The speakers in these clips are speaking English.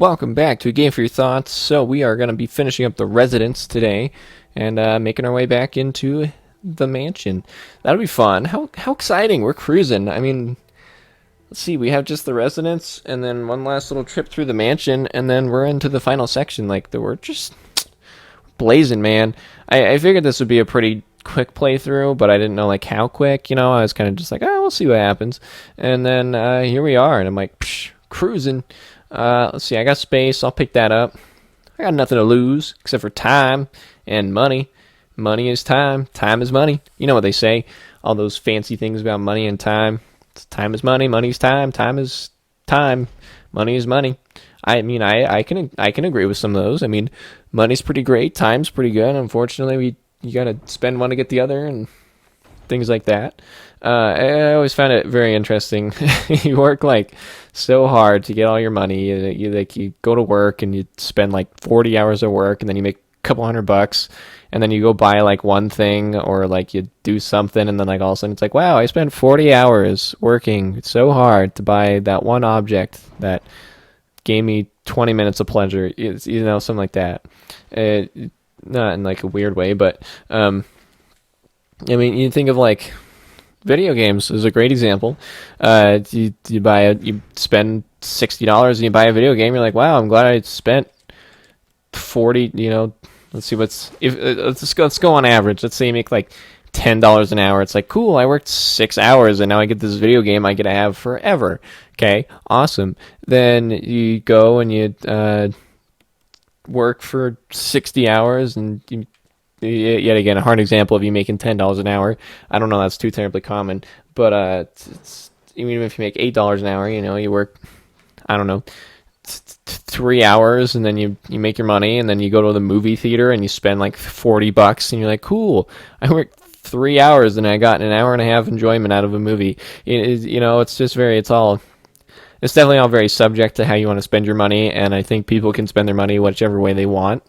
Welcome back to A Game for Your Thoughts. So we are going to be finishing up the residence today and making our way back into the mansion. That'll be fun. How exciting! We're cruising. I mean, let's see. We have just the residence and then one last little trip through the mansion, and then we're into the final section. We're just blazing, man. I figured this would be a pretty quick playthrough, but I didn't know how quick. I was kind of just like, oh, we'll see what happens. And then here we are, and I'm like, psh, cruising. Let's see, I got space. I'll pick that up. I got nothing to lose except for time and money. Money is time. Time is money. You know what they say. All those fancy things about money and time. Time is money. Money is time. Time is time. Money is money. I mean, I can agree with some of those. I mean, money's pretty great. Time's pretty good. Unfortunately, you got to spend one to get the other and things like that. I always found it very interesting. You work so hard to get all your money. You go to work and you spend 40 hours of work, and then you make a couple $100, and then you go buy one thing, or you do something, and then all of a sudden it's wow, I spent 40 hours working so hard to buy that one object that gave me 20 minutes of pleasure. It's, something like that. Not in a weird way, but I mean, you think of video games is a great example. You spend $60 and you buy a video game. You're like, wow, I'm glad I spent 40. Let's see let's go on average. Let's say you make $10 an hour. It's cool. I worked 6 hours and now I get this video game I get to have forever. Okay, awesome. Then you go and you work for 60 hours and yet again, a hard example of you making $10 an hour. I don't know, that's too terribly common, but even if you make $8 an hour, you work, I don't know, 3 hours, and then you make your money, and then you go to the movie theater and you spend $40, and you're like, cool, I worked 3 hours and I got an hour and a half enjoyment out of a movie. It's definitely all very subject to how you want to spend your money, and I think people can spend their money whichever way they want.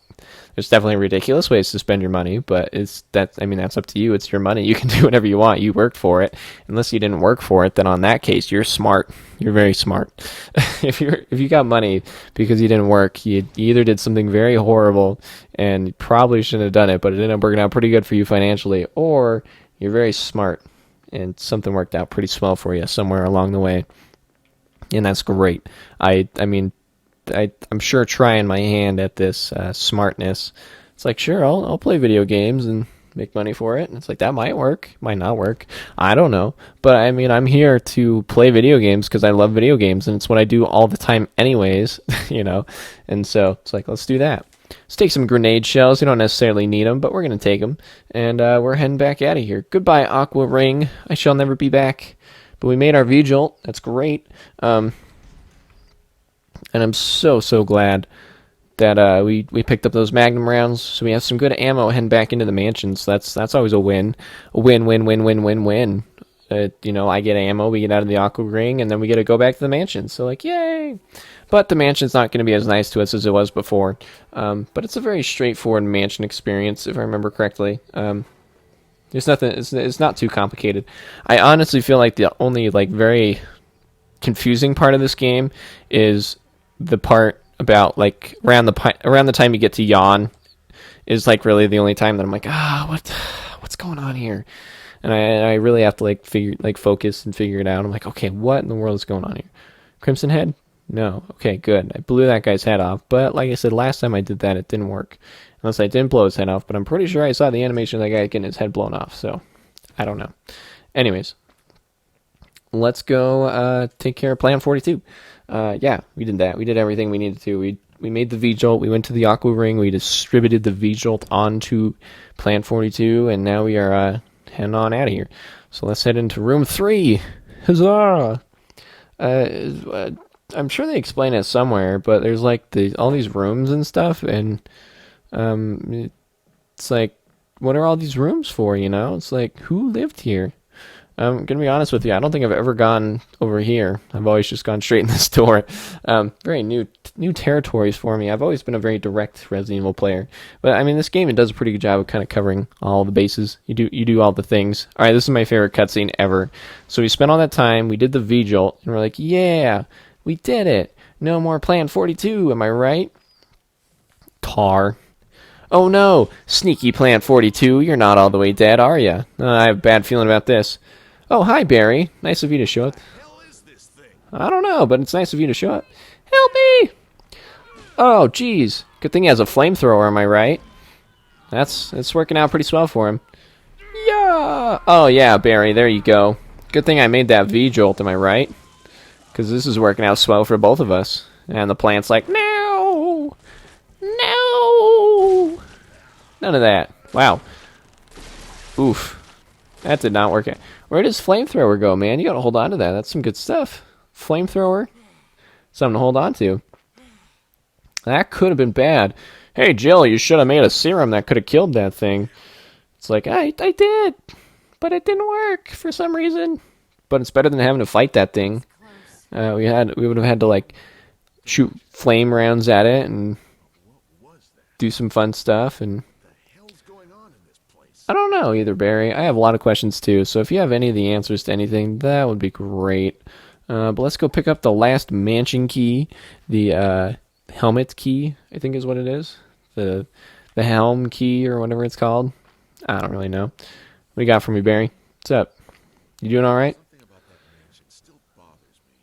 There's definitely ridiculous ways to spend your money, but that's up to you. It's your money. You can do whatever you want. You worked for it. Unless you didn't work for it, then on that case, you're smart. You're very smart. If you got money because you didn't work, you either did something very horrible and you probably shouldn't have done it, but it ended up working out pretty good for you financially, or you're very smart and something worked out pretty swell for you somewhere along the way, and that's great. I'm sure trying my hand at this smartness. It's sure, I'll play video games and make money for it. And it's that might work, might not work. I don't know. But I mean, I'm here to play video games because I love video games, and it's what I do all the time anyways, And so it's let's do that. Let's take some grenade shells. You don't necessarily need them, but we're going to take them. And we're heading back out of here. Goodbye, Aqua Ring. I shall never be back. But we made our Vigil. That's great. And I'm so glad that we picked up those Magnum rounds, so we have some good ammo heading back into the mansion. So that's always a win. A win. I get ammo, we get out of the Aqua Ring, and then we get to go back to the mansion. So yay! But the mansion's not going to be as nice to us as it was before. But it's a very straightforward mansion experience, if I remember correctly. There's nothing. It's not too complicated. I honestly feel like the only very confusing part of this game is the part about around the time you get to Yawn is really the only time that I'm what's going on here, and I really have to focus and figure it out. I'm okay, what in the world is going on here? Crimson Head? No. Okay, good. I blew that guy's head off, but like I said, last time I did that, it didn't work. Unless I didn't blow his head off, but I'm pretty sure I saw the animation of that guy getting his head blown off, so I don't know. Anyways, let's go take care of Plan 42. Yeah, we did that. We did everything we needed to. We made the V-Jolt. We went to the Aqua Ring. We distributed the V-Jolt onto Plan 42, and now we are heading on out of here. So let's head into Room 3. Huzzah! I'm sure they explain it somewhere, but there's all these rooms and stuff, and it's what are all these rooms for, It's who lived here? I'm going to be honest with you, I don't think I've ever gone over here. I've always just gone straight in this door. Very new territories for me. I've always been a very direct Resident Evil player. But, I mean, this game, it does a pretty good job of kind of covering all the bases. You do all the things. All right, this is my favorite cutscene ever. So we spent all that time, we did the V-Jolt, and we're like, yeah, we did it. No more Plan 42, am I right? Tar. Oh no! Sneaky Plant 42, you're not all the way dead, are you? I have a bad feeling about this. Oh, hi, Barry. Nice of you to show up. I don't know, but it's nice of you to show up. Help me! Oh, jeez. Good thing he has a flamethrower, am I right? It's working out pretty swell for him. Yeah! Oh, yeah, Barry, there you go. Good thing I made that V-jolt, am I right? Because this is working out swell for both of us. And the plant's like, no! No! None of that. Wow. Oof. That did not work out. Where does flamethrower go, man? You gotta hold on to that. That's some good stuff. Flamethrower. Something to hold on to. That could have been bad. Hey, Jill, you should have made a serum that could have killed that thing. It's like, I did. But it didn't work for some reason. But it's better than having to fight that thing. We would have had to, like, shoot flame rounds at it and do some fun stuff. And I don't know either, Barry. I have a lot of questions too, so if you have any of the answers to anything, that would be great. But let's go pick up the last mansion key, the helmet key, I think is what it is. The helm key or whatever it's called. I don't really know. What do you got for me, Barry? What's up? You doing all right?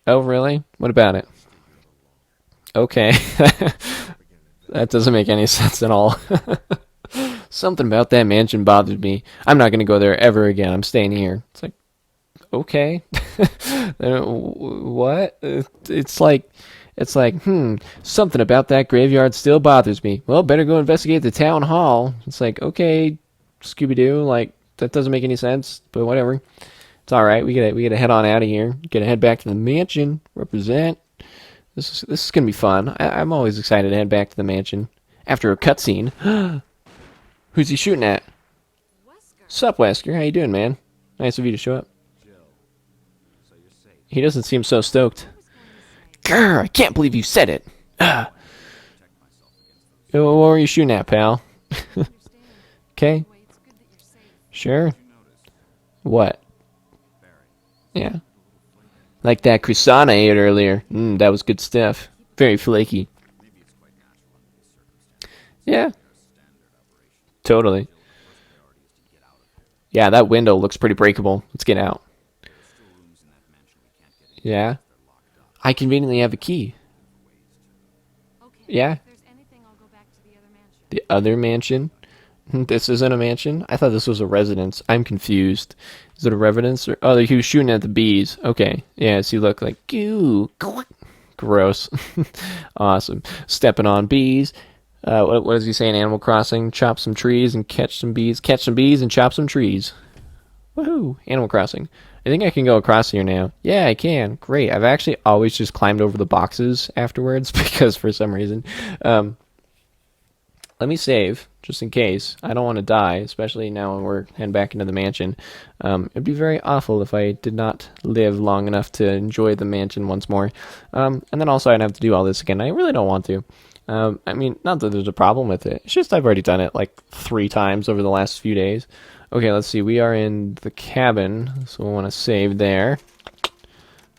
Oh, really? What about it? Okay. That doesn't make any sense at all. Something about that mansion bothers me. I'm not going to go there ever again. I'm staying here. It's like, okay. What? It's like, something about that graveyard still bothers me. Well, better go investigate the town hall. It's like, okay, Scooby-Doo, like, that doesn't make any sense, but whatever. It's alright. We gotta head on out of here. Gotta head back to the mansion. Represent. This is gonna be fun. I'm always excited to head back to the mansion. After a cutscene. Who's he shooting at? Sup, Wesker? How you doing, man? Nice of you to show up. He doesn't seem so stoked. Grr, I can't believe you said it. What were you shooting at, pal? Okay. Sure. What? Yeah. Like that croissant I ate earlier. That was good stuff. Very flaky. Yeah. Totally. Yeah, that window looks pretty breakable. Let's get out. Yeah. I conveniently have a key. Yeah. The other mansion? This isn't a mansion? I thought this was a residence. I'm confused. Is it a residence? Or oh, he was shooting at the bees. Okay. Yeah, so you look like, goo. Gross. Awesome. Stepping on bees. What does he say in Animal Crossing? Chop some trees and catch some bees. Catch some bees and chop some trees. Woohoo! Animal Crossing. I think I can go across here now. Yeah, I can. Great. I've actually always just climbed over the boxes afterwards because for some reason. Let me save, just in case. I don't want to die, especially now when we're heading back into the mansion. It'd be very awful if I did not live long enough to enjoy the mansion once more. And then also I'd have to do all this again. I really don't want to. I mean, not that there's a problem with it. It's just I've already done it like 3 times over the last few days. Okay, let's see. We are in the cabin, so we'll want to save there.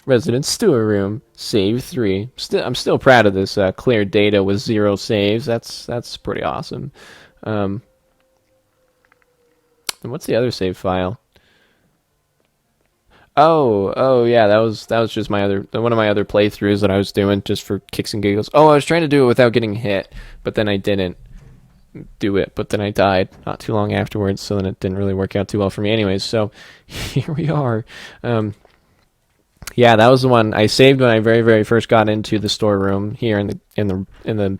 Resident Steward Room, save 3. I'm still proud of this clear data with 0 saves. That's pretty awesome. And what's the other save file? Oh yeah, that was just one of my other playthroughs that I was doing just for kicks and giggles. Oh, I was trying to do it without getting hit, but then I didn't do it, but then I died not too long afterwards, so then it didn't really work out too well for me anyways. So here we are. Yeah, that was the one I saved when I very, very first got into the storeroom here in the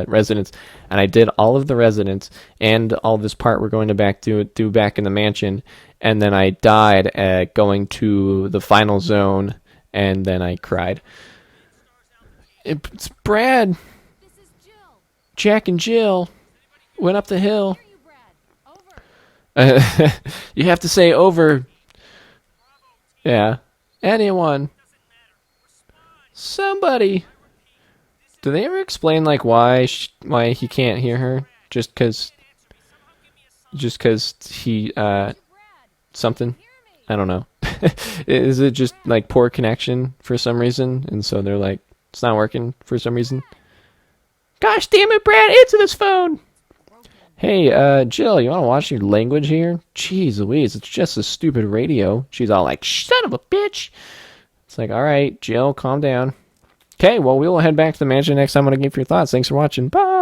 residence, and I did all of the residents and all this part we're going to do back in the mansion, and then I died going to the final zone, and then I cried. It's Brad. Jack and Jill went up the hill. You have to say over. Yeah. Anyone. Somebody. Do they ever explain like why he can't hear her? Just cause he something? I don't know. Is it just like poor connection for some reason? And so they're like It's not working for some reason. Gosh damn it, Brad! Answer this phone! Hey, Jill, you want to watch your language here? Jeez Louise, it's just a stupid radio. She's all like, son of a bitch! It's like, alright, Jill, calm down. Okay, well, we will head back to the mansion next time. I'm going to give your thoughts. Thanks for watching. Bye!